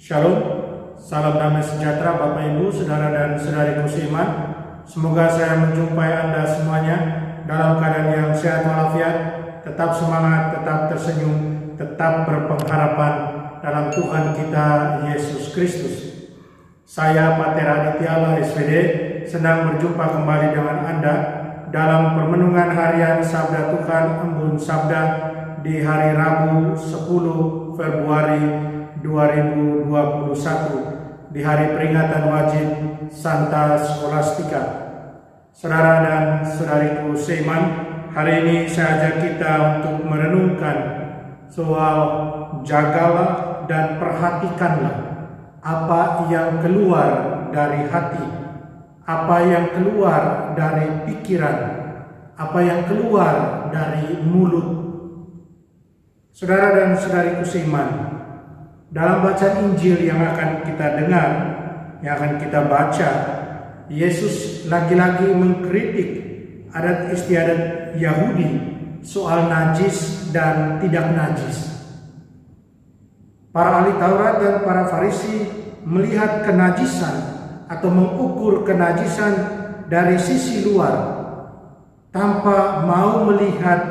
Shalom, salam damai sejahtera Bapak Ibu, Saudara dan Saudariku seiman. Semoga saya menjumpai Anda semuanya dalam keadaan yang sehat walafiat, tetap semangat, tetap tersenyum, tetap berpengharapan dalam Tuhan kita Yesus Kristus. Saya Pater Aditya SPD senang berjumpa kembali dengan Anda dalam permenungan harian Sabda Tuhan Embun Sabda di hari Rabu 10 Februari 2021 di hari peringatan wajib Santa Scholastica. Saudara dan saudariku seiman, hari ini saya ajak kita untuk merenungkan soal jagalah dan perhatikanlah apa yang keluar dari hati, apa yang keluar dari pikiran, apa yang keluar dari mulut. Saudara dan saudariku seiman, dalam bacaan Injil yang akan kita dengar, yang akan kita baca, Yesus lagi-lagi mengkritik adat istiadat Yahudi soal najis dan tidak najis. Para ahli Taurat dan para Farisi melihat kenajisan atau mengukur kenajisan dari sisi luar tanpa mau melihat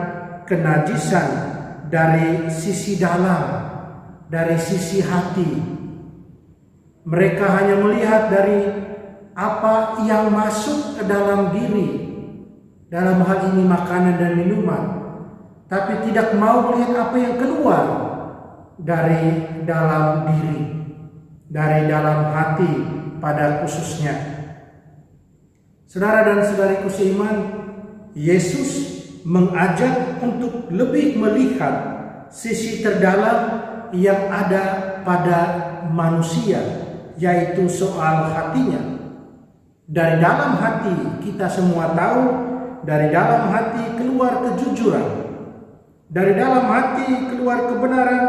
kenajisan dari sisi dalam, dari sisi hati. Mereka hanya melihat dari apa yang masuk ke dalam diri, dalam hal ini makanan dan minuman, tapi tidak mau melihat apa yang keluar dari dalam diri, dari dalam hati pada khususnya. Saudara dan saudariku seiman, Yesus mengajak untuk lebih melihat sisi terdalam yang ada pada manusia, yaitu soal hatinya. Dari dalam hati kita semua tahu, dari dalam hati keluar kejujuran, dari dalam hati keluar kebenaran,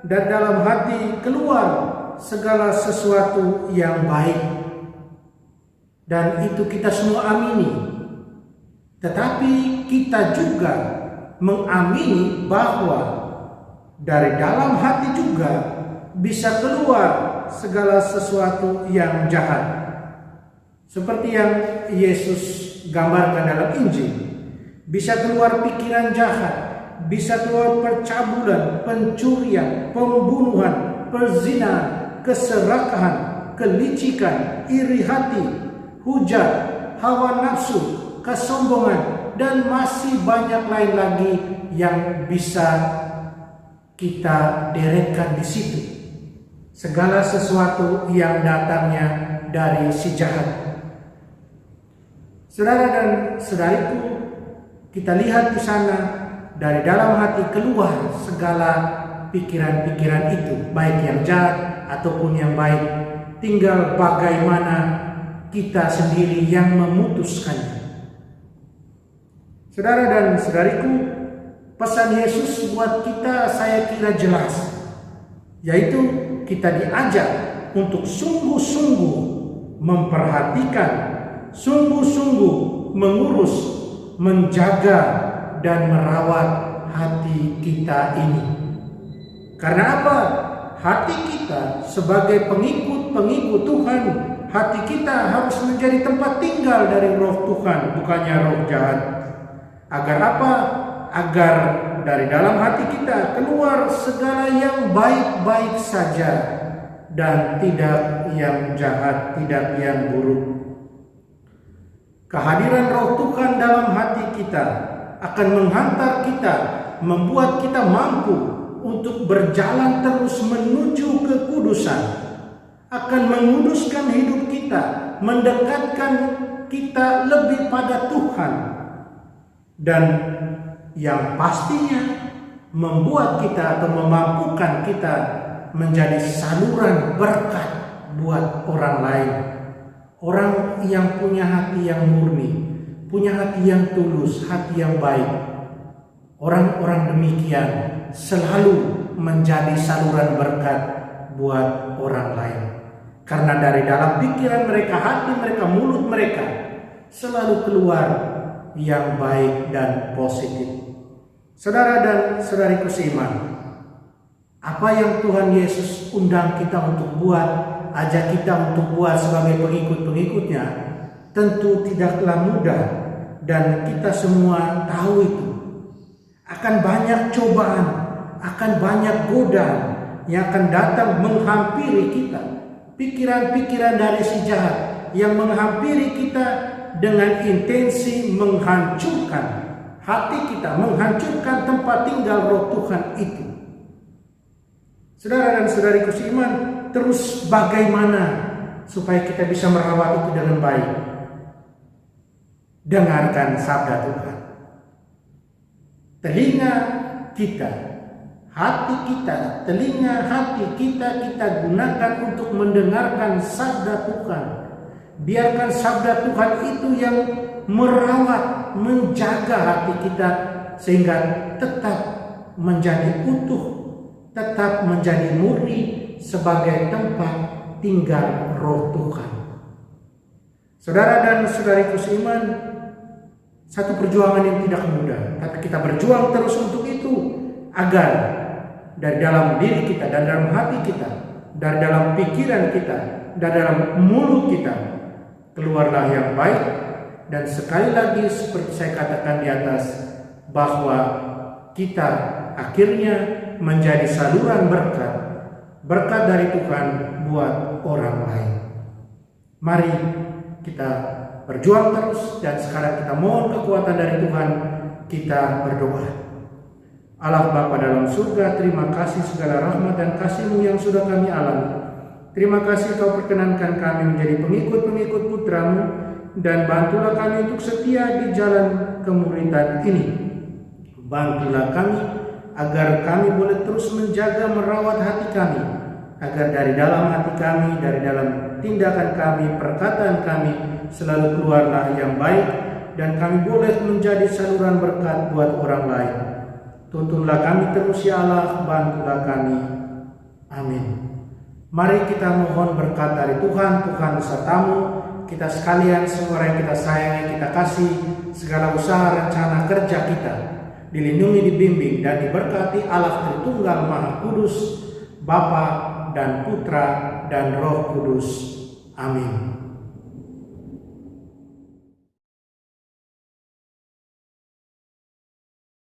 dari dalam hati keluar segala sesuatu yang baik, dan itu kita semua amini. Tetapi kita juga mengamini bahwa dari dalam hati juga bisa keluar segala sesuatu yang jahat. Seperti yang Yesus gambarkan dalam Injil. Bisa keluar pikiran jahat, bisa keluar percabulan, pencurian, pembunuhan, perzinahan, keserakahan, kelicikan, iri hati, hujat, hawa nafsu, kesombongan, dan masih banyak lain lagi yang bisa kita deretkan di situ. Segala sesuatu yang datangnya dari si jahat. Saudara dan saudariku, kita lihat di sana dari dalam hati keluar segala pikiran-pikiran itu, baik yang jahat ataupun yang baik. Tinggal bagaimana kita sendiri yang memutuskannya. Saudara dan saudariku, pesan Yesus buat kita saya kira jelas, yaitu kita diajak untuk sungguh-sungguh memperhatikan, sungguh-sungguh mengurus, menjaga, dan merawat hati kita ini. Karena apa? Hati kita sebagai pengikut Tuhan, hati kita harus menjadi tempat tinggal dari roh Tuhan, bukannya roh jahat. Agar apa? Agar dari dalam hati kita keluar segala yang baik-baik saja dan tidak yang jahat, tidak yang buruk. Kehadiran roh Tuhan dalam hati kita akan menghantar kita, membuat kita mampu untuk berjalan terus menuju kekudusan, akan menguduskan hidup kita, mendekatkan kita lebih pada Tuhan, dan yang pastinya membuat kita atau memampukan kita menjadi saluran berkat buat orang lain. Orang yang punya hati yang murni, punya hati yang tulus, hati yang baik. Orang-orang demikian selalu menjadi saluran berkat buat orang lain. Karena dari dalam pikiran mereka, hati mereka, mulut mereka selalu keluar yang baik dan positif. Saudara dan saudariku seiman, Apa yang Tuhan Yesus undang kita untuk buat, ajak kita untuk buat sebagai pengikut-pengikutnya, tentu tidaklah mudah, dan kita semua tahu itu. Akan banyak cobaan, akan banyak godaan yang akan datang menghampiri kita. Pikiran-pikiran dari si jahat yang menghampiri kita dengan intensi menghancurkan hati kita, menghancurkan tempat tinggal roh Tuhan itu. Saudara dan saudariku seiman, terus bagaimana supaya kita bisa merawat itu dengan baik? Dengarkan sabda Tuhan. Telinga kita, hati kita, telinga hati kita gunakan untuk mendengarkan sabda Tuhan. Biarkan sabda Tuhan itu yang merawat, menjaga hati kita sehingga tetap menjadi utuh, tetap menjadi murni sebagai tempat tinggal roh Tuhan. Saudara dan saudariku seiman, satu perjuangan yang tidak mudah, tapi kita berjuang terus untuk itu, agar dari dalam diri kita, dan dalam hati kita, dari dalam pikiran kita, dari dalam mulut kita, keluarlah yang baik. Dan sekali lagi seperti saya katakan di atas, bahwa kita akhirnya menjadi saluran berkat dari Tuhan buat orang lain. Mari kita berjuang terus, dan sekarang kita mohon kekuatan dari Tuhan. Kita berdoa. Allah Bapa dalam surga, terima kasih segala rahmat dan kasih-Mu yang sudah kami alami. Terima kasih Kau perkenankan kami menjadi pengikut-pengikut Putra-Mu, dan bantulah kami untuk setia di jalan kemuridan ini. Bantulah kami agar kami boleh terus menjaga merawat hati kami, agar dari dalam hati kami, dari dalam tindakan kami, perkataan kami selalu keluarlah yang baik, dan kami boleh menjadi saluran berkat buat orang lain. Tuntunlah kami terus ya Allah, bantulah kami. Amin. Mari kita mohon berkat dari Tuhan. Tuhan sertamu, kita sekalian, semua yang kita sayangi, kita kasih, segala usaha rencana kerja kita dilindungi, dibimbing, dan diberkati Allah Tritunggal Maha Kudus, Bapa dan Putra dan Roh Kudus. Amin.